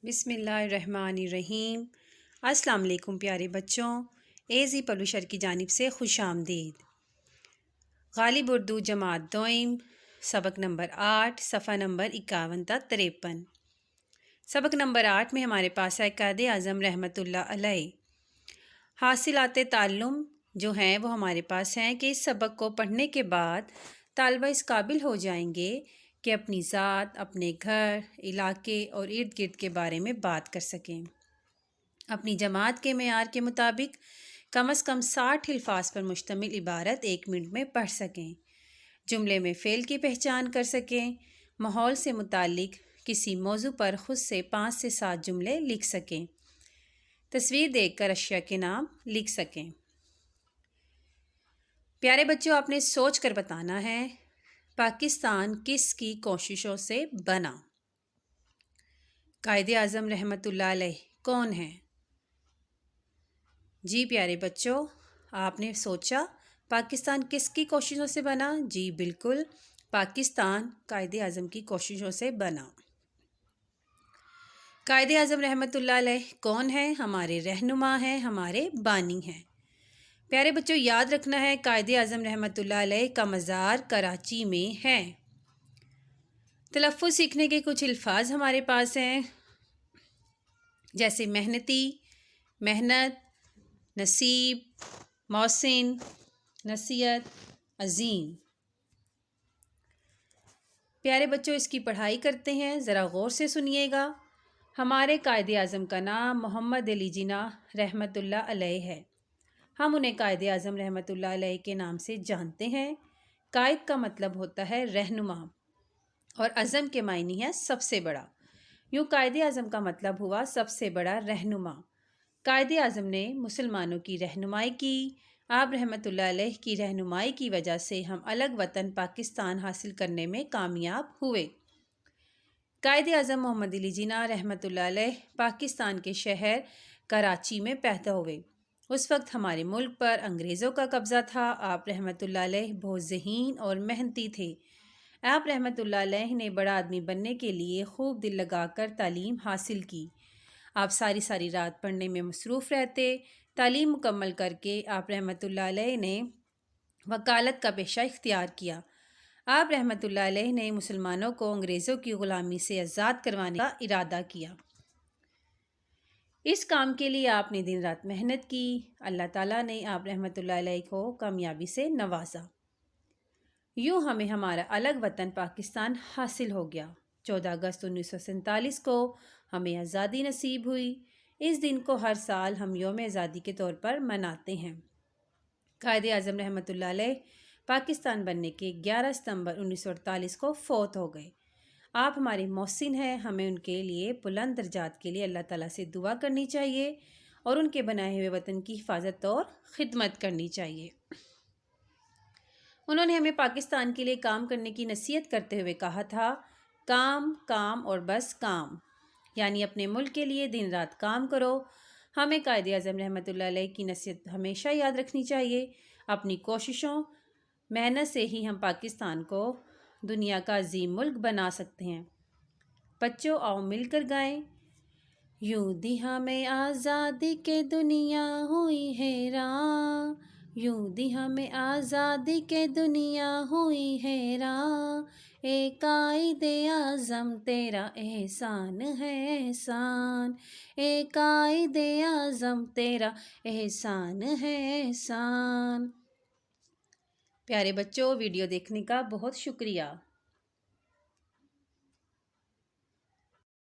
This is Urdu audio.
بسم اللہ الرحمن الرحیم۔ السلام علیکم پیارے بچوں، ایزی پبلشر کی جانب سے خوش آمدید۔ غالب اردو جماعت دوئم، سبق نمبر 8، صفحہ نمبر 51 تا 53۔ سبق نمبر 8 میں ہمارے پاس ہے قائد اعظم رحمۃ اللہ علیہ۔ حاصلات تعلم جو ہیں وہ ہمارے پاس ہیں کہ اس سبق کو پڑھنے کے بعد طالبہ اس قابل ہو جائیں گے کہ اپنی ذات، اپنے گھر، علاقے اور ارد گرد کے بارے میں بات کر سکیں، اپنی جماعت کے معیار کے مطابق کم از کم 60 الفاظ پر مشتمل عبارت 1 منٹ میں پڑھ سکیں، جملے میں فعل کی پہچان کر سکیں، ماحول سے متعلق کسی موضوع پر خود سے 5 سے 7 جملے لکھ سکیں، تصویر دیکھ کر اشیاء کے نام لکھ سکیں۔ پیارے بچوں، آپ نے سوچ کر بتانا ہے پاکستان کس کی کوششوں سے بنا؟ قائد اعظم رحمۃ اللہ علیہ کون ہیں؟ جی پیارے بچوں، آپ نے سوچا پاکستان کس کی کوششوں سے بنا؟ جی بالکل، پاکستان قائد اعظم کی کوششوں سے بنا۔ قائد اعظم رحمۃ اللہ علیہ کون ہیں؟ ہمارے رہنما ہیں، ہمارے بانی ہیں۔ پیارے بچوں، یاد رکھنا ہے قائد اعظم رحمۃ اللہ علیہ کا مزار کراچی میں ہے۔ تلفظ سیکھنے کے کچھ الفاظ ہمارے پاس ہیں، جیسے محنتی، محنت، نصیب، محسن، نصیحت، عظیم۔ پیارے بچوں، اس کی پڑھائی کرتے ہیں، ذرا غور سے سنیے گا۔ ہمارے قائد اعظم کا نام محمد علی جناح رحمۃ اللہ علیہ ہے۔ ہم انہیں قائد اعظم رحمۃ اللہ علیہ کے نام سے جانتے ہیں۔ قائد کا مطلب ہوتا ہے رہنما اور اعظم کے معنی ہے سب سے بڑا، یوں قائد اعظم کا مطلب ہوا سب سے بڑا رہنما۔ قائد اعظم نے مسلمانوں کی رہنمائی کی۔ آپ رحمۃ اللہ علیہ کی رہنمائی کی وجہ سے ہم الگ وطن پاکستان حاصل کرنے میں کامیاب ہوئے۔ قائد اعظم محمد علی جناح رحمۃ اللہ علیہ پاکستان کے شہر کراچی میں پیدا ہوئے۔ اس وقت ہمارے ملک پر انگریزوں کا قبضہ تھا۔ آپ رحمۃ اللہ علیہ بہت ذہین اور محنتی تھے۔ آپ رحمۃ اللہ علیہ نے بڑا آدمی بننے کے لیے خوب دل لگا کر تعلیم حاصل کی۔ آپ ساری رات پڑھنے میں مصروف رہتے۔ تعلیم مکمل کر کے آپ رحمۃ اللہ علیہ نے وکالت کا پیشہ اختیار کیا۔ آپ رحمۃ اللہ علیہ نے مسلمانوں کو انگریزوں کی غلامی سے آزاد کروانے کا ارادہ کیا۔ اس کام کے لیے آپ نے دن رات محنت کی۔ اللہ تعالیٰ نے آپ رحمۃ اللہ علیہ کو کامیابی سے نوازا۔ یوں ہمیں ہمارا الگ وطن پاکستان حاصل ہو گیا۔ 14 اگست 1947 کو ہمیں آزادی نصیب ہوئی۔ اس دن کو ہر سال ہم یوم آزادی کے طور پر مناتے ہیں۔ قائد اعظم رحمۃ اللہ علیہ پاکستان بننے کے 11 ستمبر 1948 کو فوت ہو گئے۔ آپ ہمارے محسن ہیں، ہمیں ان کے لیے بلند درجات کے لیے اللہ تعالیٰ سے دعا کرنی چاہیے اور ان کے بنائے ہوئے وطن کی حفاظت اور خدمت کرنی چاہیے۔ انہوں نے ہمیں پاکستان کے لیے کام کرنے کی نصیحت کرتے ہوئے کہا تھا، کام کام اور بس کام، یعنی اپنے ملک کے لیے دن رات کام کرو۔ ہمیں قائد اعظم رحمۃ اللہ علیہ کی نصیحت ہمیشہ یاد رکھنی چاہیے۔ اپنی کوششوں، محنت سے ہی ہم پاکستان کو دنیا کا عظیم ملک بنا سکتے ہیں۔ بچوں، آؤ مل کر گائیں۔ یوں دی ہمیں آزادی کے دنیا ہوئی حیران، یوں دی ہمیں آزادی کے دنیا ہوئی حیران، اے قائد اعظم تیرا احسان ہے احسان، اے قائد اعظم تیرا احسان ہے احسان۔ پیارے بچوں، ویڈیو دیکھنے کا بہت شکریہ۔